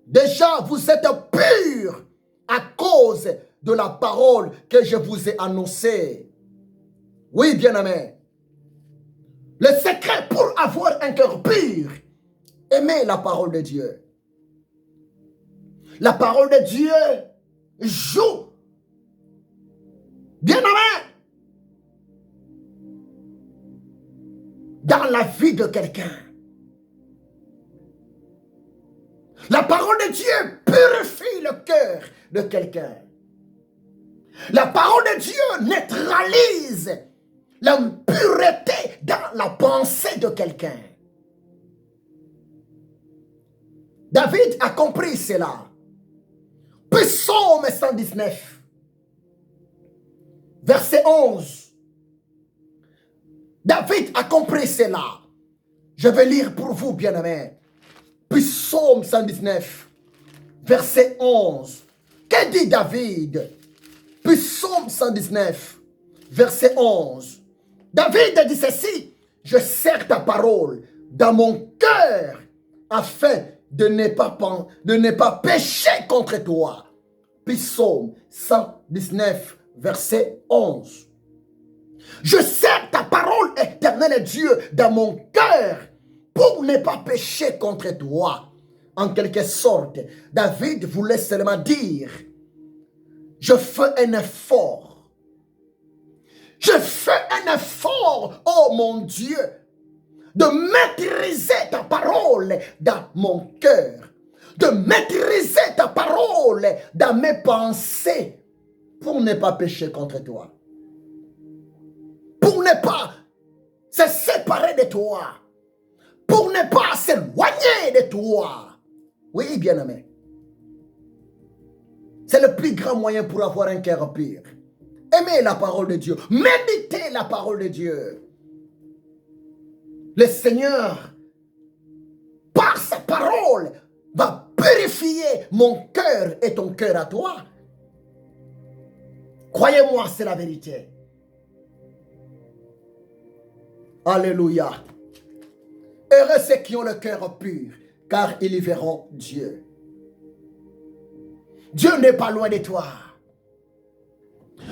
Déjà, vous êtes purs à cause de la parole que je vous ai annoncée. Oui, bien-aimé. Le secret pour avoir un cœur pur, aimer la parole de Dieu. La parole de Dieu joue. Bien-aimé. Dans la vie de quelqu'un. La parole de Dieu purifie le cœur de quelqu'un. La parole de Dieu neutralise l'impureté dans la pensée de quelqu'un. David a compris cela. Psaume 119, verset 11. David a compris cela. Je vais lire pour vous, bien-aimés. Psaume 119, verset 11. Que dit David? Psaume 119, verset 11. David dit ceci: je serre ta parole dans mon cœur afin de ne pas pécher contre toi. Psaume 119, verset 11. Je serre ta parole, éternel Dieu, dans mon cœur pour ne pas pécher contre toi. En quelque sorte, David voulait seulement dire, je fais un effort. Je fais un effort, oh mon Dieu, de maîtriser ta parole dans mon cœur, de maîtriser ta parole dans mes pensées pour ne pas pécher contre toi, pour ne pas se séparer de toi, pour ne pas s'éloigner de toi. Oui, bien-aimé. C'est le plus grand moyen pour avoir un cœur pur. Aimez la parole de Dieu. Méditez la parole de Dieu. Le Seigneur, par sa parole, va purifier mon cœur et ton cœur à toi. Croyez-moi, c'est la vérité. Alléluia. Heureux ceux qui ont le cœur pur, car ils y verront Dieu. Dieu n'est pas loin de toi.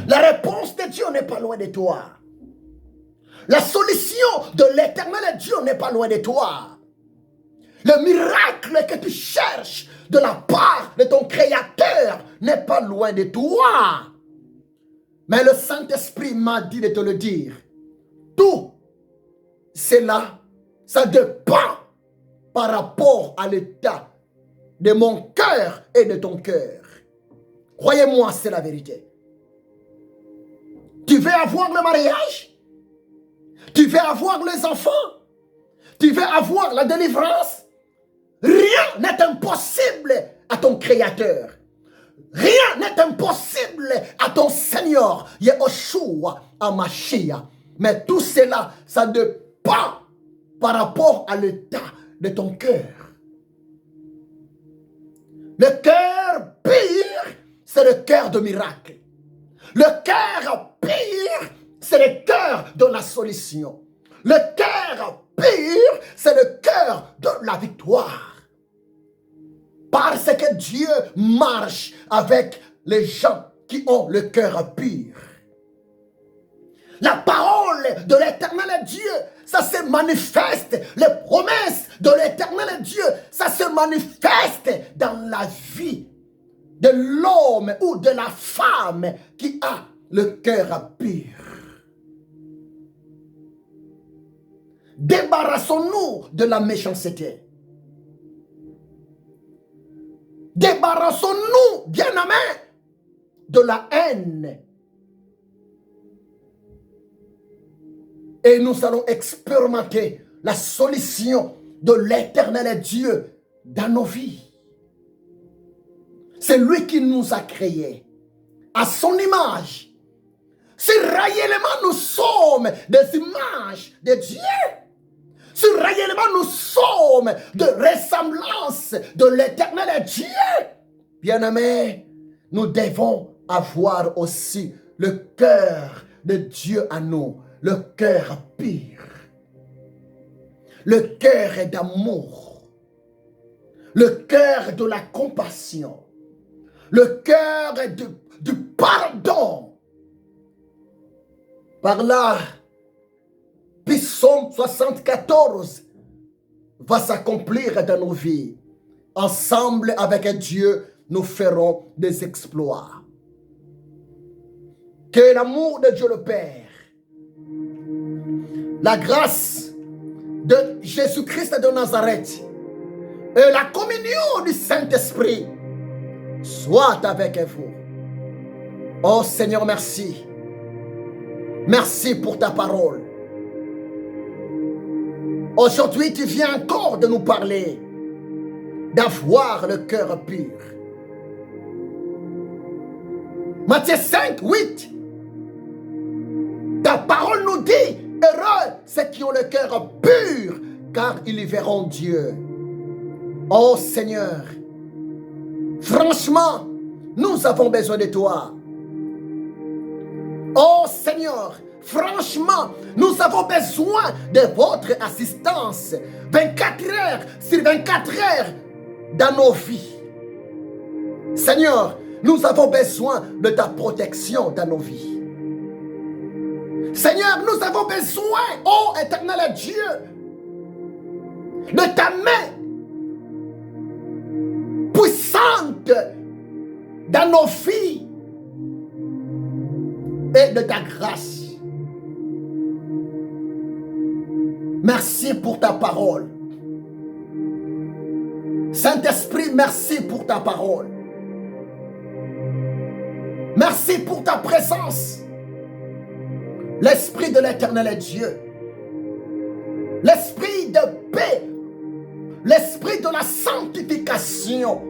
La réponse de Dieu n'est pas loin de toi. La solution de l'éternel Dieu n'est pas loin de toi. Le miracle que tu cherches de la part de ton Créateur n'est pas loin de toi. Mais le Saint-Esprit m'a dit de te le dire. Tout cela, ça dépend par rapport à l'état de mon cœur et de ton cœur. Croyez-moi, c'est la vérité. Tu veux avoir le mariage? Tu veux avoir les enfants? Tu veux avoir la délivrance? Rien n'est impossible à ton Créateur. Rien n'est impossible à ton Seigneur, Yehoshua HaMashiach. Mais tout cela, ça dépend par rapport à l'état de ton cœur. Le cœur pur, c'est le cœur de miracle. Le cœur pur, c'est le cœur de la solution. Le cœur pur, c'est le cœur de la victoire. Parce que Dieu marche avec les gens qui ont le cœur pur. La parole de l'éternel Dieu, ça se manifeste. Les promesses de l'Éternel Dieu, ça se manifeste dans la vie de l'homme ou de la femme qui a le cœur pur. Débarrassons-nous de la méchanceté. Débarrassons-nous, bien-aimés, de la haine. Et nous allons expérimenter la solution de l'Éternel Dieu dans nos vies. C'est lui qui nous a créés à son image. Si réellement nous sommes des images de Dieu, si réellement nous sommes de ressemblance de l'Éternel Dieu, bien-aimés, nous devons avoir aussi le cœur de Dieu à nous, le cœur pur, le cœur d'amour, le cœur de la compassion, le cœur du pardon. Par là, Psaume 74 va s'accomplir dans nos vies. Ensemble avec Dieu, nous ferons des exploits. Que l'amour de Dieu le Père, la grâce de Jésus-Christ de Nazareth et la communion du Saint-Esprit soit avec vous. Oh Seigneur, merci. Merci pour ta parole. Aujourd'hui, tu viens encore de nous parler d'avoir le cœur pur. Matthieu 5, 8. Ta parole nous dit, heureux ceux qui ont le cœur pur, car ils verront Dieu. Oh Seigneur, franchement, nous avons besoin de toi. Oh Seigneur, franchement, nous avons besoin de votre assistance 24 heures sur 24 heures dans nos vies. Seigneur, nous avons besoin de ta protection dans nos vies. Seigneur, nous avons besoin, ô Éternel Dieu, de ta main puissante dans nos vies et de ta grâce. Merci pour ta parole. Saint-Esprit, merci pour ta parole. Merci pour ta présence. L'Esprit de l'Éternel Dieu. L'Esprit de paix. L'Esprit de la sanctification.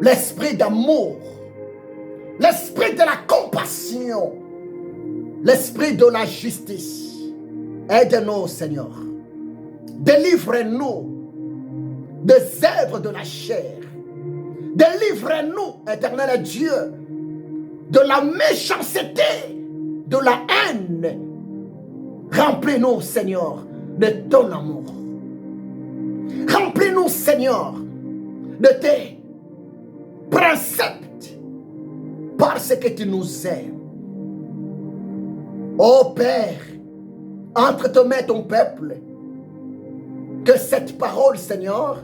L'Esprit d'amour. L'Esprit de la compassion. L'Esprit de la justice. Aide-nous, Seigneur. Délivre-nous des œuvres de la chair. Délivre-nous, Éternel Dieu, de la méchanceté, de la haine. Remplis-nous, Seigneur, de ton amour. Remplis-nous, Seigneur, de tes préceptes, parce que tu nous aimes. Ô Père, entre tes mains ton peuple, que cette parole, Seigneur,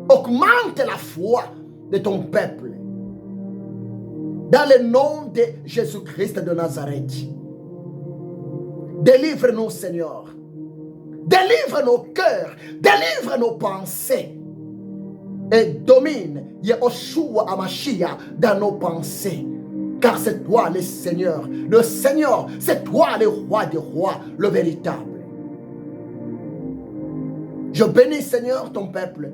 augmente la foi de ton peuple. Dans le nom de Jésus-Christ de Nazareth. Délivre-nous, Seigneur. Délivre nos cœurs. Délivre nos pensées. Et domine Yehoshua Hamashiach dans nos pensées. Car c'est toi le Seigneur. Le Seigneur, c'est toi le roi des rois, le véritable. Je bénis, Seigneur, ton peuple.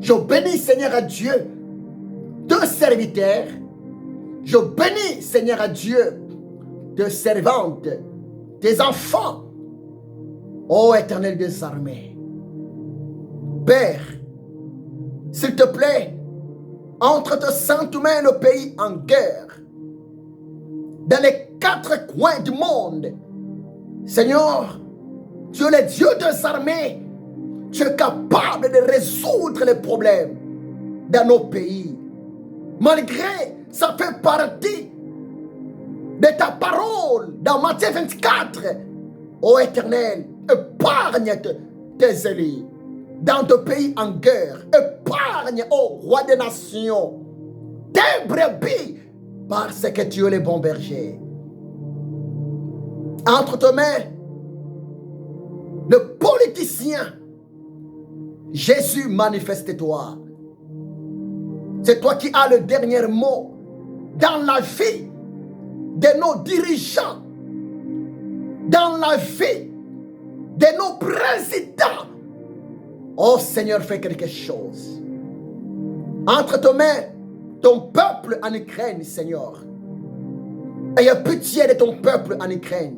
Je bénis, Seigneur, à Dieu, deux serviteurs. Je bénis, Seigneur, à Dieu, tes servantes, tes enfants. Ô Éternel des armées. Père, s'il te plaît, entre tes saintes mains le pays en guerre. Dans les 4 coins du monde. Seigneur, tu es le Dieu des armées. Tu es capable de résoudre les problèmes dans nos pays. Malgré, ça fait partie de ta parole dans Matthieu 24. Ô Éternel, épargne tes élus dans de pays en guerre. Épargne, ô roi des nations, tes brebis, parce que tu es le bon berger. Entre tes mains, le politicien, Jésus, manifeste-toi. C'est toi qui as le dernier mot dans la vie de nos dirigeants, dans la vie de nos présidents. Oh Seigneur, fais quelque chose. Entre tes mains, ton peuple en Ukraine, Seigneur. Ayez pitié de ton peuple en Ukraine.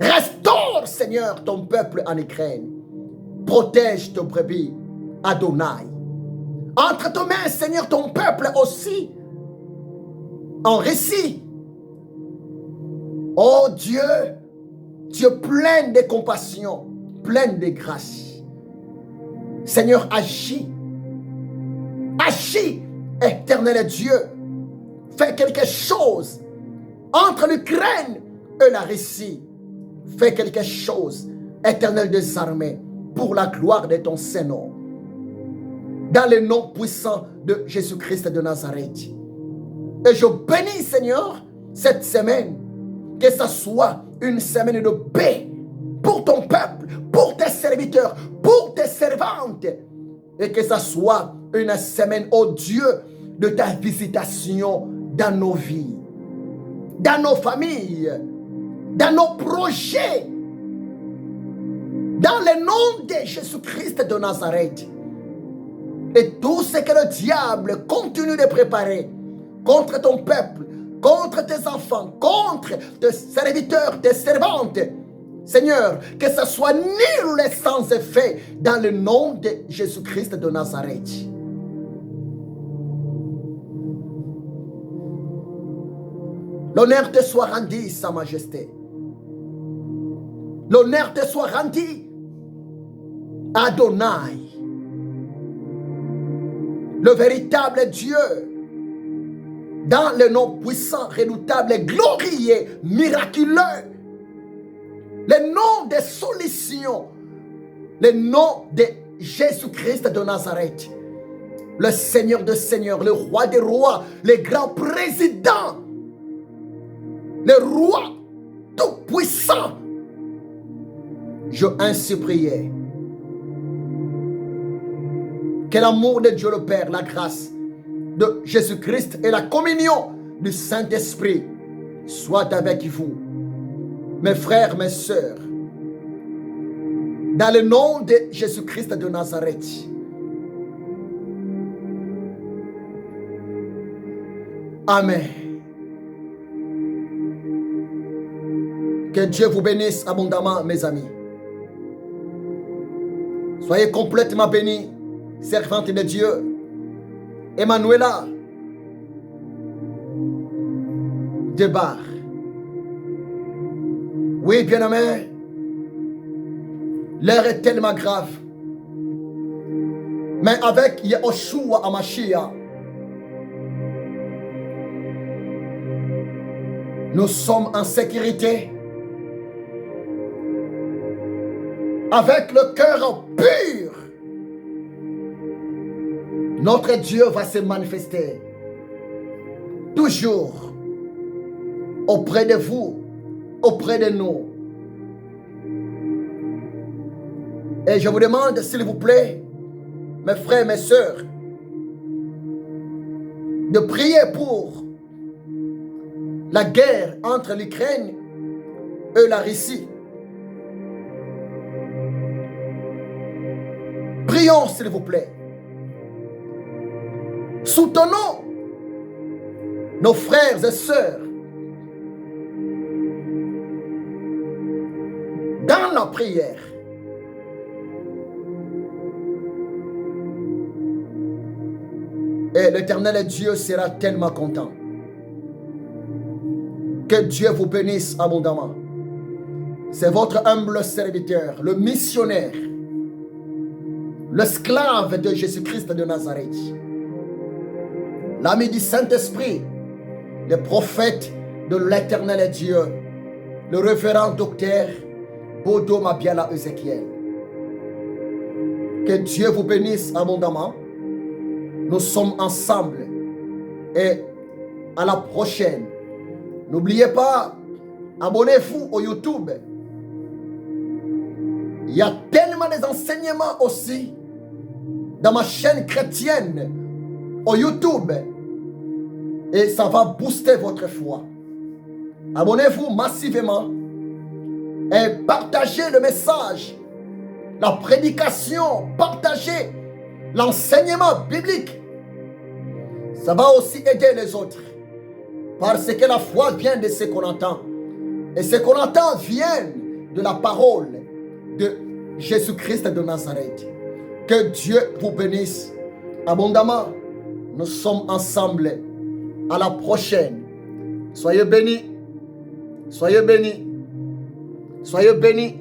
Restaure, Seigneur, ton peuple en Ukraine. Protège ton brebis, Adonai. Entre tes mains, Seigneur, ton peuple aussi, en Russie. Oh Dieu, tu es plein de compassion, plein de grâce. Seigneur, agis. Agis, éternel Dieu. Fais quelque chose entre l'Ukraine et la Russie. Fais quelque chose, éternel des armées, pour la gloire de ton Saint-Nom. Dans le nom puissant de Jésus-Christ de Nazareth. Et je bénis, Seigneur, cette semaine, que ce soit une semaine de paix pour ton peuple, pour tes serviteurs, pour tes servantes. Et que ce soit une semaine, oh Dieu, de ta visitation dans nos vies, dans nos familles, dans nos projets. Dans le nom de Jésus-Christ de Nazareth. Et tout ce que le diable continue de préparer contre ton peuple, contre tes enfants, contre tes serviteurs, tes servantes, Seigneur, que ce soit nul et sans effet dans le nom de Jésus-Christ de Nazareth. L'honneur te soit rendu, Sa Majesté. L'honneur te soit rendu, Adonai. Le véritable Dieu, dans le nom puissant, redoutable, glorieux, miraculeux, le nom des solutions, le nom de Jésus-Christ de Nazareth, le Seigneur des seigneurs, le roi des rois, le grand président, le roi tout-puissant. Je ainsi prié. Que l'amour de Dieu le Père, la grâce de Jésus-Christ et la communion du Saint-Esprit soient avec vous, mes frères, mes sœurs. Dans le nom de Jésus-Christ de Nazareth. Amen. Que Dieu vous bénisse abondamment, mes amis. Soyez complètement bénis, servante de Dieu. Emmanuela Debar. Oui, bien-aimé, l'heure est tellement grave. Mais avec Yahushua Hamashiach, nous sommes en sécurité. Avec le cœur pur, notre Dieu va se manifester toujours auprès de vous, auprès de nous. Et je vous demande, s'il vous plaît, mes frères, mes sœurs, de prier pour la guerre entre l'Ukraine et la Russie. Prions, s'il vous plaît. Soutenons nos frères et sœurs dans la prière. Et l'Éternel Dieu sera tellement content. Que Dieu vous bénisse abondamment. C'est votre humble serviteur, le missionnaire, l'esclave de Jésus-Christ de Nazareth, l'ami du Saint-Esprit, le prophète de l'Éternel Dieu, le révérend docteur Bodo Mabiala Ezekiel. Que Dieu vous bénisse abondamment. Nous sommes ensemble. Et à la prochaine. N'oubliez pas, abonnez-vous au YouTube. Il y a tellement d'enseignements aussi dans ma chaîne chrétienne au YouTube. Et ça va booster votre foi. Abonnez-vous massivement et partagez le message, la prédication, partagez l'enseignement biblique. Ça va aussi aider les autres. Parce que la foi vient de ce qu'on entend. Et ce qu'on entend vient de la parole de Jésus-Christ de Nazareth. Que Dieu vous bénisse abondamment. Nous sommes ensemble. À la prochaine. Soyez bénis. Soyez bénis. Soyez bénis.